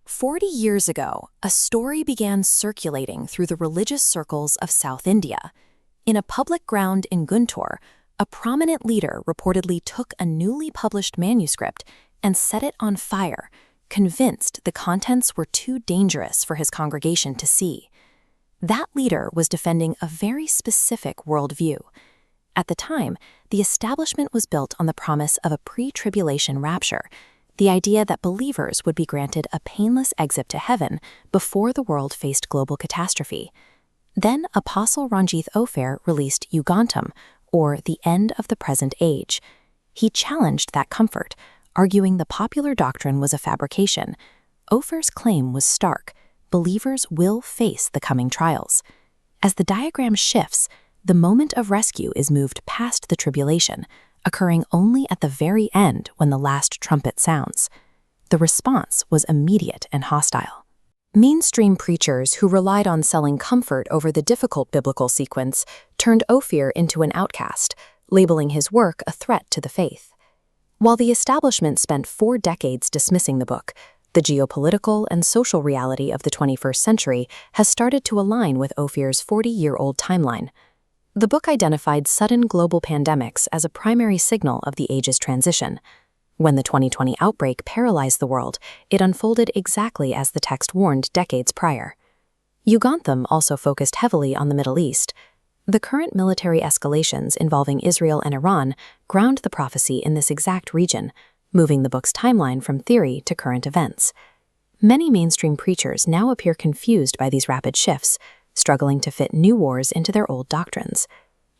40 years ago, a story began circulating through the religious circles of South India. In a public ground in Guntur, a prominent leader reportedly took a newly published manuscript and set it on fire, convinced the contents were too dangerous for his congregation to see. That leader was defending a very specific worldview. At the time, the establishment was built on the promise of a pre-tribulation rapture, the idea that believers would be granted a painless exit to heaven before the world faced global catastrophe. Then Apostle Ranjith Ophir released Yugantam, or The End of the Present Age. He challenged that comfort, arguing the popular doctrine was a fabrication. Ophir's claim was stark: believers will face the coming trials. As the diagram shifts, the moment of rescue is moved past the tribulation, occurring only at the very end when the last trumpet sounds. The response was immediate and hostile. Mainstream preachers who relied on selling comfort over the difficult biblical sequence turned Ophir into an outcast, labeling his work a threat to the faith. While the establishment spent 4 decades dismissing the book, the geopolitical and social reality of the 21st century has started to align with Ophir's 40-year-old timeline. The book identified sudden global pandemics as a primary signal of the age's transition. When the 2020 outbreak paralyzed the world, it unfolded exactly as the text warned decades prior. Yugantam also focused heavily on the Middle East. The current military escalations involving Israel and Iran ground the prophecy in this exact region, moving the book's timeline from theory to current events. Many mainstream preachers now appear confused by these rapid shifts, struggling to fit new wars into their old doctrines.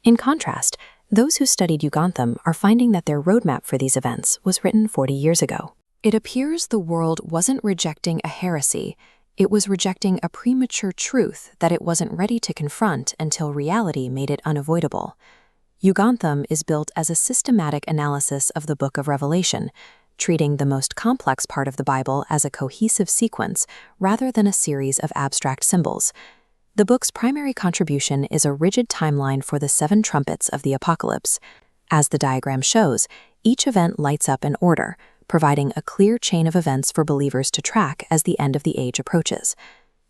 In contrast, those who studied Yugantam are finding that their roadmap for these events was written 40 years ago. It appears the world wasn't rejecting a heresy, it was rejecting a premature truth that it wasn't ready to confront until reality made it unavoidable. Yugantam is built as a systematic analysis of the Book of Revelation, treating the most complex part of the Bible as a cohesive sequence rather than a series of abstract symbols. The book's primary contribution is a rigid timeline for the 7 trumpets of the apocalypse. As the diagram shows, each event lights up in order, providing a clear chain of events for believers to track as the end of the age approaches.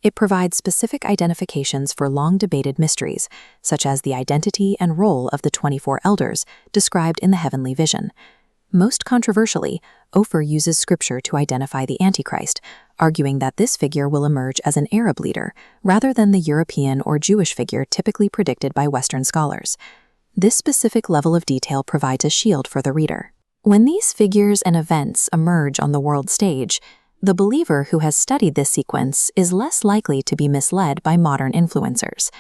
It provides specific identifications for long-debated mysteries, such as the identity and role of the 24 elders described in the heavenly vision. Most controversially, Ophir uses scripture to identify the Antichrist, arguing that this figure will emerge as an Arab leader, rather than the European or Jewish figure typically predicted by Western scholars. This specific level of detail provides a shield for the reader. When these figures and events emerge on the world stage, the believer who has studied this sequence is less likely to be misled by modern influencers.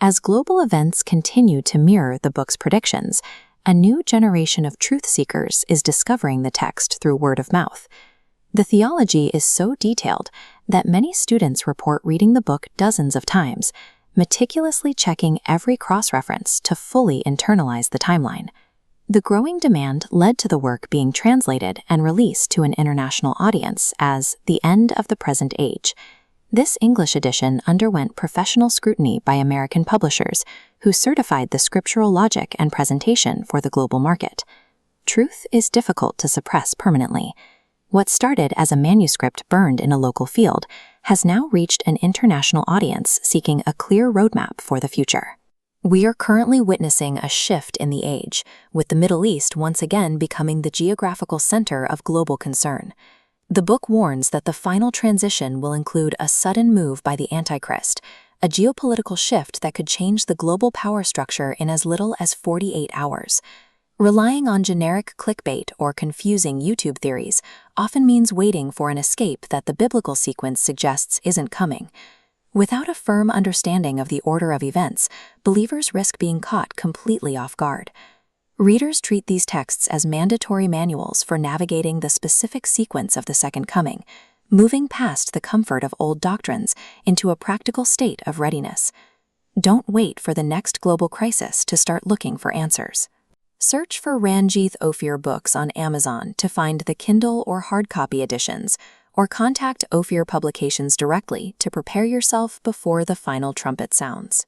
As global events continue to mirror the book's predictions, a new generation of truth seekers is discovering the text through word of mouth. The theology is so detailed that many students report reading the book dozens of times, meticulously checking every cross-reference to fully internalize the timeline. The growing demand led to the work being translated and released to an international audience as The End of the Present Age. This English edition underwent professional scrutiny by American publishers who certified the scriptural logic and presentation for the global market. Truth is difficult to suppress permanently. What started as a manuscript burned in a local field has now reached an international audience seeking a clear roadmap for the future. We are currently witnessing a shift in the age, with the Middle East once again becoming the geographical center of global concern. The book warns that the final transition will include a sudden move by the Antichrist, a geopolitical shift that could change the global power structure in as little as 48 hours. Relying on generic clickbait or confusing YouTube theories often means waiting for an escape that the biblical sequence suggests isn't coming. Without a firm understanding of the order of events, believers risk being caught completely off guard. Readers treat these texts as mandatory manuals for navigating the specific sequence of the Second Coming, moving past the comfort of old doctrines into a practical state of readiness. Don't wait for the next global crisis to start looking for answers. Search for Ranjith Ophir books on Amazon to find the Kindle or hard copy editions, or contact Ophir Publications directly to prepare yourself before the final trumpet sounds.